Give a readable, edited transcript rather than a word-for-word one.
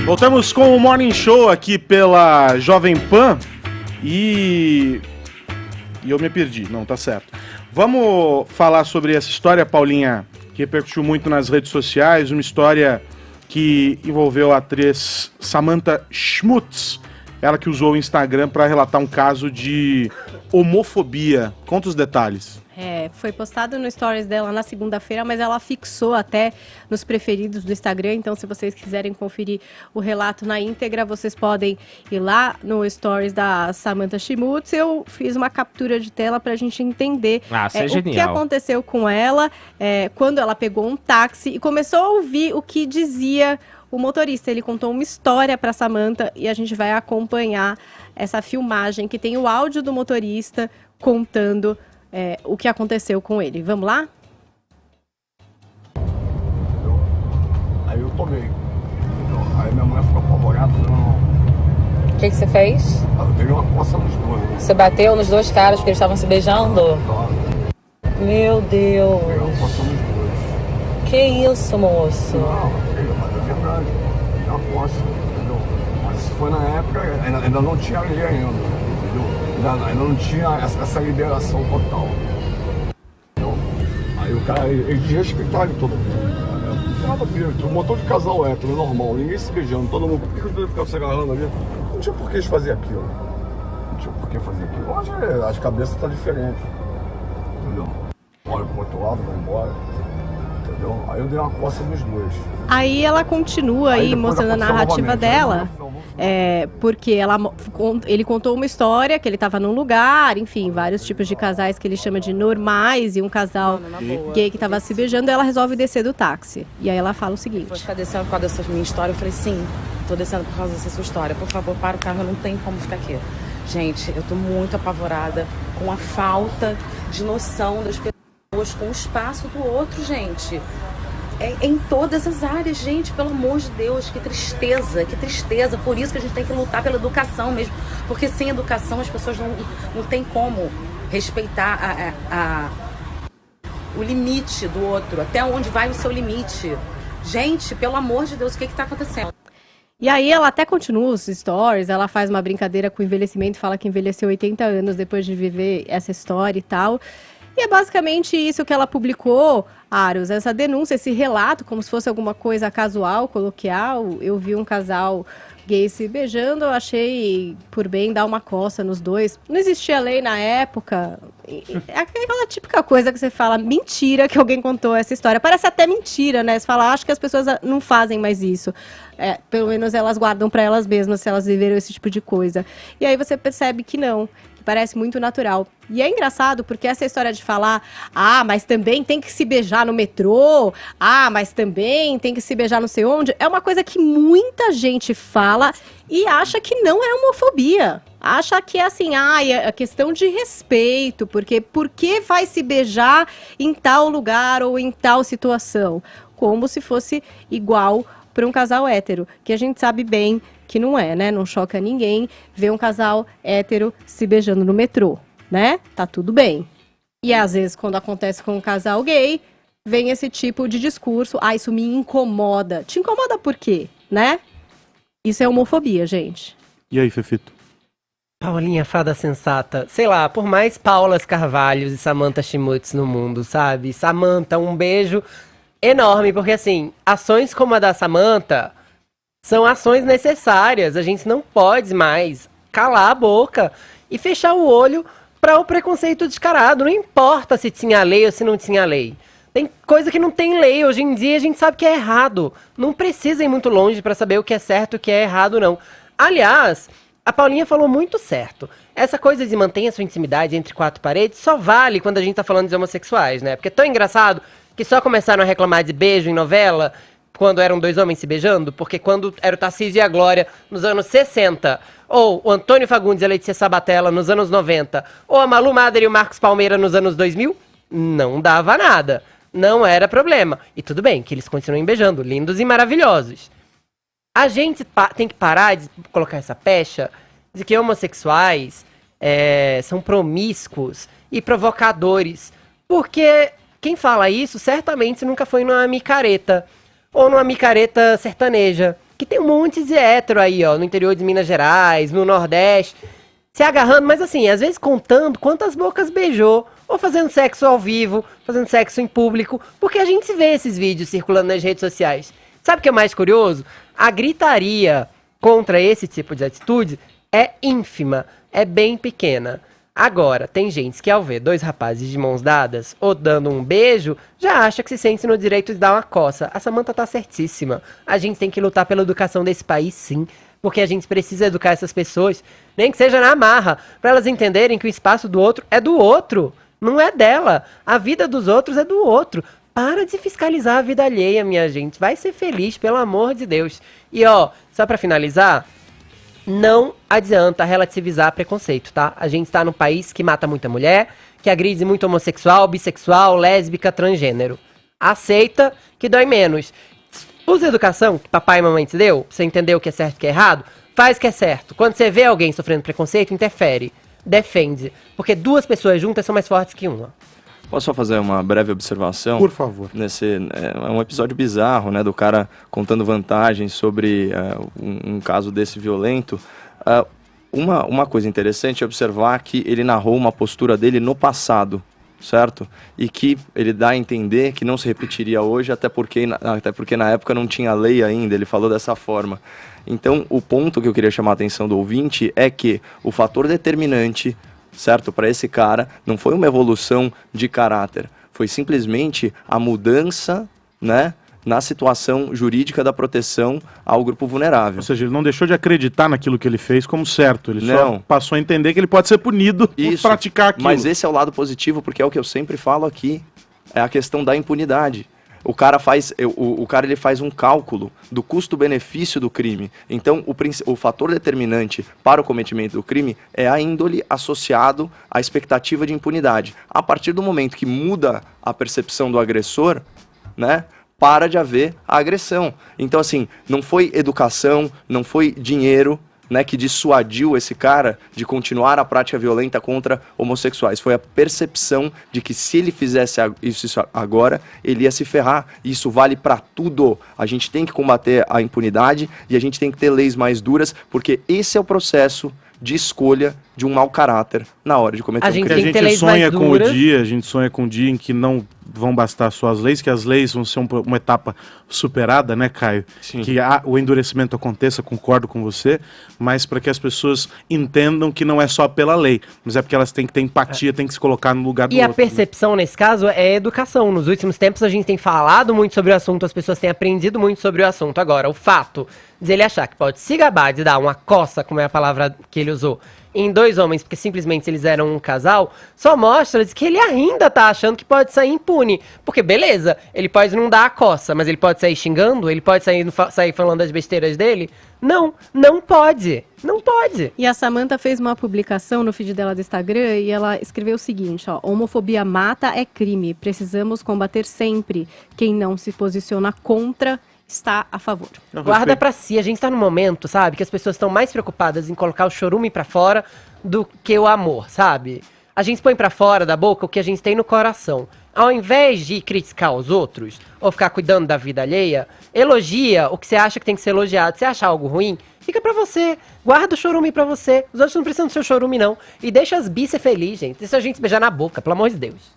Voltamos com o Morning Show aqui pela Jovem Pan e eu me perdi, não, tá certo. Vamos falar sobre essa história, Paulinha, que repercutiu muito nas redes sociais, uma história que envolveu a atriz Samantha Schmutz, ela que usou o Instagram para relatar um caso de homofobia. Conta os detalhes. Foi postado no stories dela na segunda-feira, mas ela fixou até nos preferidos do Instagram, então se vocês quiserem conferir o relato na íntegra, vocês podem ir lá no stories da Samantha Schmutz. Eu fiz uma captura de tela para a gente entender o que aconteceu com ela quando ela pegou um táxi e começou a ouvir o que dizia o motorista. Ele contou uma história para Samantha e a gente vai acompanhar essa filmagem que tem o áudio do motorista contando o que aconteceu com ele. Vamos lá? Aí eu tomei. Aí minha mulher ficou apavorada. O que você fez? Eu dei uma coça nos dois. Né? Você bateu nos dois caras porque eles estavam se beijando? Meu Deus. Eu dei uma coça nos dois. Que isso, moço? Não, mas é verdade. Eu dei uma coça, entendeu? Mas isso foi na época, ainda não tinha lei ainda, entendeu? Ainda não tinha essa liberação total. Entendeu? Aí o cara, ele desrespeitava todo mundo. Nada a ver, um montão de casal hétero, normal, ninguém se beijando, todo mundo. Por que os dois ficavam se agarrando ali? Não tinha por que eles fazer aquilo. Não tinha por que fazer aquilo. Hoje as cabeças estão diferentes. Entendeu? Olha pro outro lado, vai embora. Entendeu? Aí eu dei uma coça nos dois. Aí ela continua aí mostrando a narrativa dela. Porque ele contou uma história que ele estava num lugar, enfim, vários tipos de casais que ele chama de normais e um casal gay que estava se beijando, e ela resolve descer do táxi. E aí ela fala o seguinte: Vou ficar descendo por causa dessa minha história? Eu falei, sim, tô descendo por causa dessa sua história. Por favor, para o carro, eu não tenho como ficar aqui. Gente, eu tô muito apavorada com a falta de noção das pessoas com o espaço do outro, gente. Em todas as áreas, gente, pelo amor de Deus, que tristeza, que tristeza. Por isso que a gente tem que lutar pela educação mesmo, porque sem educação as pessoas não tem como respeitar o limite do outro, até onde vai o seu limite. Gente, pelo amor de Deus, o que está acontecendo? E aí ela até continua os stories, ela faz uma brincadeira com o envelhecimento, fala que envelheceu 80 anos depois de viver essa história e tal. E é basicamente isso que ela publicou, Aros, essa denúncia, esse relato, como se fosse alguma coisa casual, coloquial. Eu vi um casal gay se beijando, eu achei por bem dar uma coça nos dois. Não existia lei na época. É aquela típica coisa que você fala, mentira que alguém contou essa história. Parece até mentira, né? Você fala, acho que as pessoas não fazem mais isso. Pelo menos elas guardam para elas mesmas se elas viveram esse tipo de coisa. E aí você percebe que não. Parece muito natural. E é engraçado porque essa história de falar, mas também tem que se beijar no metrô, mas também tem que se beijar não sei onde, é uma coisa que muita gente fala e acha que não é homofobia. Acha que é assim, é questão de respeito, porque por que vai se beijar em tal lugar ou em tal situação? Como se fosse igual para um casal hétero, que a gente sabe bem que não é, né? Não choca ninguém ver um casal hétero se beijando no metrô, né? Tá tudo bem. E às vezes, quando acontece com um casal gay, vem esse tipo de discurso, isso me incomoda. Te incomoda por quê, né? Isso é homofobia, gente. E aí, Fefito? Paulinha, fada sensata. Sei lá, por mais Paulas Carvalhos e Samantha Schmutz no mundo, sabe? Samantha, um beijo enorme, porque assim, ações como a da Samantha são ações necessárias. A gente não pode mais calar a boca e fechar o olho para o preconceito descarado. Não importa se tinha lei ou se não tinha lei. Tem coisa que não tem lei. Hoje em dia a gente sabe que é errado. Não precisa ir muito longe para saber o que é certo e o que é errado, não. Aliás, a Paulinha falou muito certo. Essa coisa de manter a sua intimidade entre quatro paredes só vale quando a gente tá falando de homossexuais, né? Porque é tão engraçado que só começaram a reclamar de beijo em novela quando eram dois homens se beijando, porque quando era o Tarcísio e a Glória nos anos 60, ou o Antônio Fagundes e a Letícia Sabatella nos anos 90, ou a Malu Mader e o Marcos Palmeira nos anos 2000, não dava nada, não era problema. E tudo bem, que eles continuem beijando, lindos e maravilhosos. A gente tem que parar de colocar essa pecha de que homossexuais são promíscuos e provocadores, porque quem fala isso certamente nunca foi numa micareta, ou numa micareta sertaneja, que tem um monte de hétero aí, ó, no interior de Minas Gerais, no Nordeste, se agarrando, mas assim, às vezes contando quantas bocas beijou, ou fazendo sexo ao vivo, fazendo sexo em público, porque a gente vê esses vídeos circulando nas redes sociais. Sabe o que é mais curioso? A gritaria contra esse tipo de atitude é ínfima, é bem pequena. Agora, tem gente que ao ver dois rapazes de mãos dadas ou dando um beijo, já acha que se sente no direito de dar uma coça. A Samantha tá certíssima. A gente tem que lutar pela educação desse país, sim. Porque a gente precisa educar essas pessoas, nem que seja na marra, para elas entenderem que o espaço do outro é do outro, não é dela. A vida dos outros é do outro. Para de fiscalizar a vida alheia, minha gente. Vai ser feliz, pelo amor de Deus. E ó, só pra finalizar, não adianta relativizar preconceito, tá? A gente tá num país que mata muita mulher, que agride muito homossexual, bissexual, lésbica, transgênero. Aceita que dói menos. Usa a educação que papai e mamãe te deu, pra você entender o que é certo e o que é errado, faz o que é certo. Quando você vê alguém sofrendo preconceito, interfere, defende. Porque duas pessoas juntas são mais fortes que uma. Posso só fazer uma breve observação? Por favor. É um episódio bizarro, né, do cara contando vantagens sobre um caso desse violento. Uma coisa interessante é observar que ele narrou uma postura dele no passado, certo? E que ele dá a entender que não se repetiria hoje, até porque na época não tinha lei ainda, ele falou dessa forma. Então, o ponto que eu queria chamar a atenção do ouvinte é que o fator determinante, certo, para esse cara, não foi uma evolução de caráter, foi simplesmente a mudança, né, na situação jurídica da proteção ao grupo vulnerável. Ou seja, ele não deixou de acreditar naquilo que ele fez como certo, ele Não. só passou a entender que ele pode ser punido por Isso, praticar aquilo. mas esse é o lado positivo, porque é o que eu sempre falo aqui, é a questão da impunidade. O cara ele faz um cálculo do custo-benefício do crime. Então, o fator determinante para o cometimento do crime é a índole associado à expectativa de impunidade. A partir do momento que muda a percepção do agressor, né, para de haver a agressão. Então, assim, não foi educação, não foi dinheiro, né, que dissuadiu esse cara de continuar a prática violenta contra homossexuais. Foi a percepção de que se ele fizesse isso agora, ele ia se ferrar. Isso vale pra tudo. A gente tem que combater a impunidade e a gente tem que ter leis mais duras, porque esse é o processo de escolha de um mau caráter na hora de cometer A um gente Porque crime. tem que ter a gente leis sonha mais com o duras. dia, a gente sonha com o dia em que não vão bastar só as leis, que as leis vão ser uma etapa superada, né, Caio? Sim. Que o endurecimento aconteça, concordo com você, mas para que as pessoas entendam que não é só pela lei, mas é porque elas têm que ter empatia, têm que se colocar no lugar do E a outro. Né? percepção, nesse caso, é educação. Nos últimos tempos, a gente tem falado muito sobre o assunto, as pessoas têm aprendido muito sobre o assunto. Agora, o fato de ele achar que pode se gabar de dar uma coça, como é a palavra que ele usou, em dois homens, porque simplesmente eles eram um casal, só mostra que ele ainda tá achando que pode sair impune. Porque, beleza, ele pode não dar a coça, mas ele pode sair xingando, ele pode sair falando as besteiras dele. Não, não pode. Não pode. E a Samantha fez uma publicação no feed dela do Instagram e ela escreveu o seguinte, ó: homofobia mata, é crime. Precisamos combater sempre. Quem não se posiciona contra está a favor. Eu Guarda respeito. pra si. A gente tá num momento, sabe, que as pessoas estão mais preocupadas em colocar o chorume pra fora do que o amor, sabe? A gente põe pra fora da boca o que a gente tem no coração. Ao invés de criticar os outros ou ficar cuidando da vida alheia, elogia o que você acha que tem que ser elogiado. Se achar algo ruim, fica pra você. Guarda o chorume pra você. Os outros não precisam do seu chorume, não. E deixa as bi ser felizes, gente. Deixa a gente beijar na boca, pelo amor de Deus.